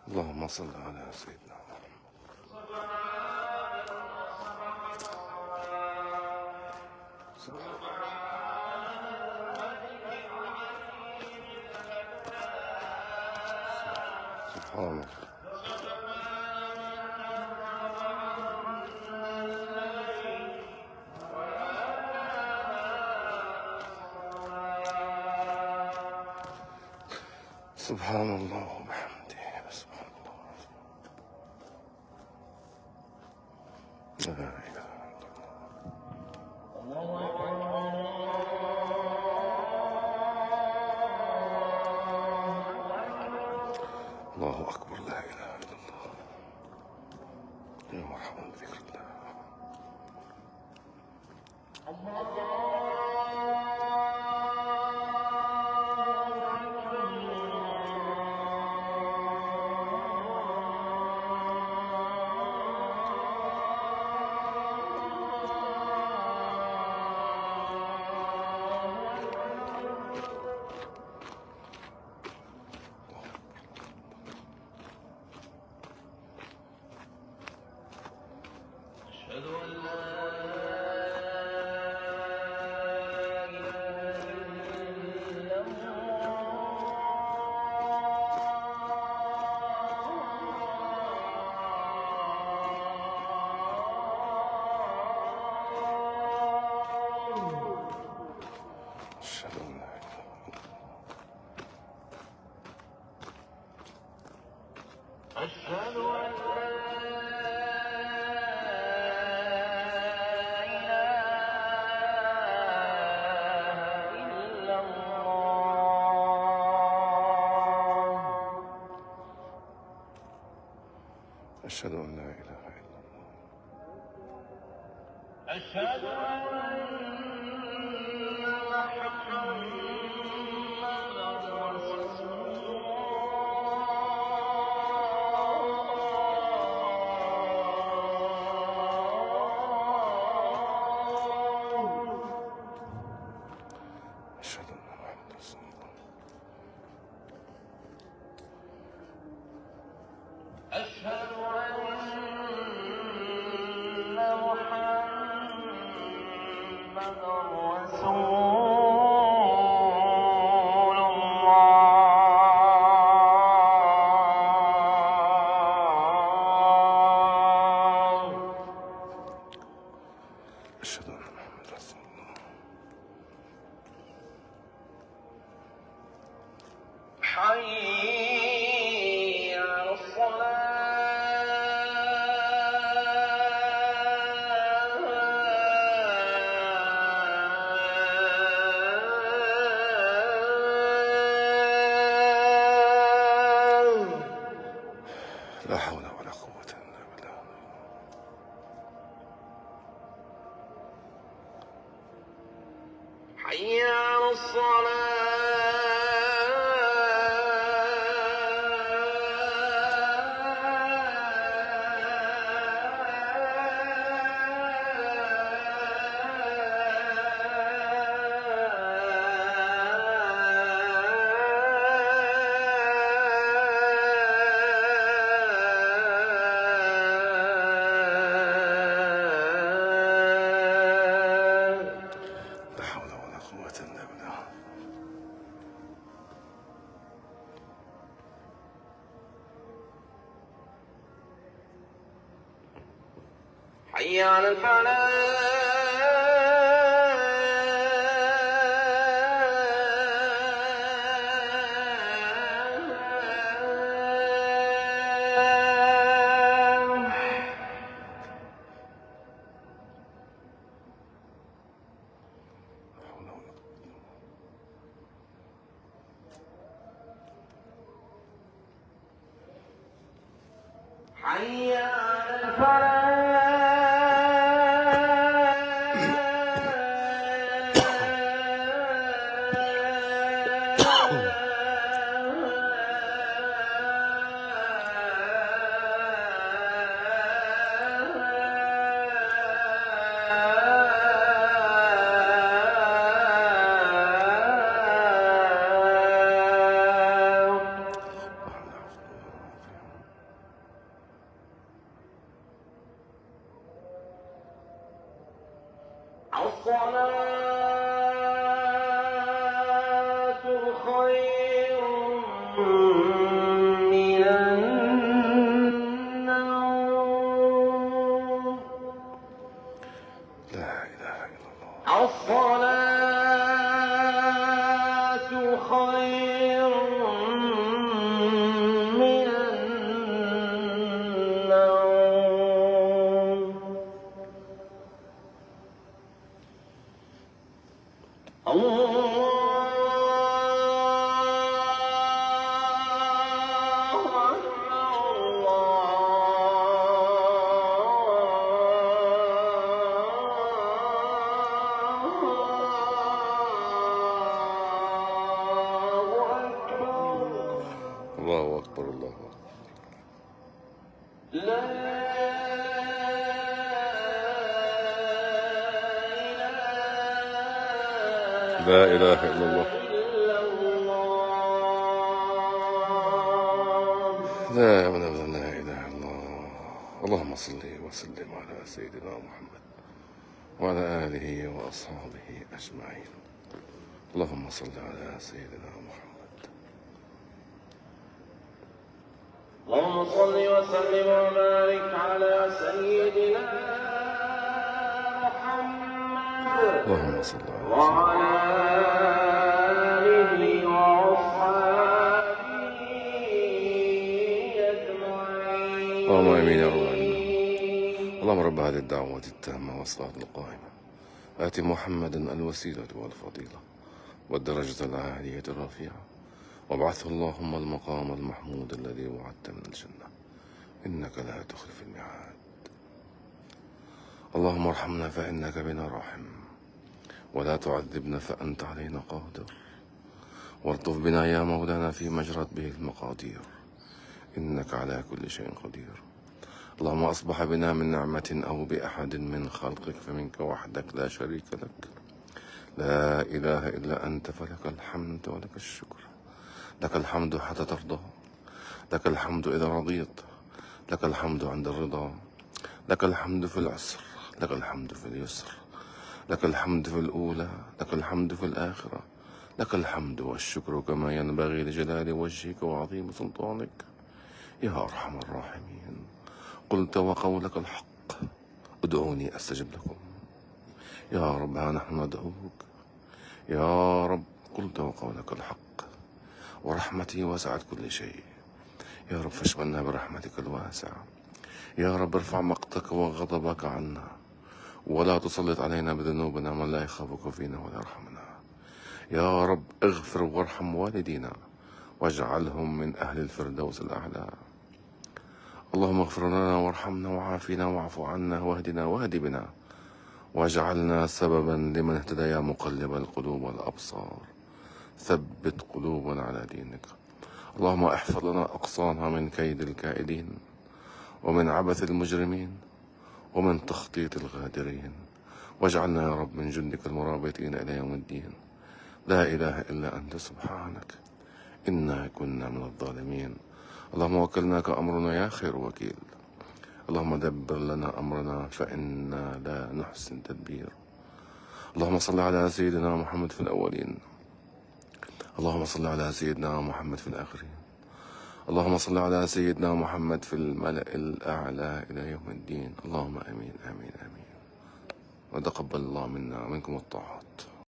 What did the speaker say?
اللهم صل على سيدنا محمد. سبحان الله. سبحان الله وبحمده. سبحان الله. لا إله إلا الله. الله أكبر. لا إله إلا الله. يا مرحبا بذكر الله. أشهد أن لا أشهد أن لا إله إلا الله. أشهد أن أشهد أن لا إله إلا الله. أشهد أن محمدًا رسول أشهد أن محمدا رسول الله. أشهد أن محمدًا رسول الله. أشهد أن محمدا رسول الله. حي على الصلاة. لا حول ولا قوة إلا بالله. حي على لا حول ولا قوة إلا بالله. حي على الفلاح. لا حول ولا قوة. حي على الفلاح. الله أكبر الله أكبر. لا إله إلا الله. لا من أبدا لا إله إلا الله. اللهم صل وسلم على سيدنا محمد وعلى آله وأصحابه أجمعين. اللهم صل على سيدنا محمد. اللهم صل وسلم وبارك على سيدنا محمد اللهم صل على وعلى آله وأصحابه أجمعين. اللهم آمين يا رب العالمين. اللهم رب هذه الدعوة التامة والصلاة القائمة آت محمدا الوسيلة والفضيلة والدرجة العالية الرفيعة وابعثه اللهم المقام المحمود الذي وعدت من الجنة إنك لا تخلف الميعاد. اللهم ارحمنا فإنك بنا راحم ولا تعذبنا فأنت علينا قادر والطف بنا يا مولانا فيما جرت به المقادير إنك على كل شيء قدير. اللهم أصبح بنا من نعمة أو بأحد من خلقك فمنك وحدك لا شريك لك لا إله إلا أنت فلك الحمد ولك الشكر. لك الحمد حتى ترضى، لك الحمد إذا رضيت، لك الحمد عند الرضا، لك الحمد في العسر، لك الحمد في اليسر، لك الحمد في الأولى، لك الحمد في الآخرة، لك الحمد والشكر كما ينبغي لجلال وجهك وعظيم سلطانك يا أرحم الراحمين. قلت وقولك الحق ادعوني أستجب لكم. يا رب ها نحن ندعوك يا رب. قلت وقولك الحق ورحمتي وسعت كل شيء يا رب فاشملنا برحمتك الواسعة. يا رب ارفع مقتك وغضبك عنا ولا تسلط علينا بذنوبنا من لا يخافك فينا ولا يرحمنا. يا رب اغفر وارحم والدينا واجعلهم من أهل الفردوس الأعلى. اللهم اغفر لنا وارحمنا وعافنا واعف عنا واهدنا واهد بنا واجعلنا سببا لمن اهتدى يا مقلب القلوب والأبصار ثبت قلوبنا على دينك. اللهم احفظ لنا أقصانا من كيد الكائدين ومن عبث المجرمين ومن تخطيط الغادرين واجعلنا يا رب من جندك المرابطين إلى يوم الدين. لا إله إلا أنت سبحانك إنا كنا من الظالمين. اللهم وكلناك أمرنا يا خير وكيل. اللهم دبر لنا أمرنا فإنا لا نحسن تدبير. اللهم صل على سيدنا محمد في الأولين. اللهم صل على سيدنا محمد في الآخرين. اللهم صل على سيدنا محمد في الملأ الأعلى إلى يوم الدين. اللهم آمين آمين آمين. وتقبل الله منا ومنكم الطاعات.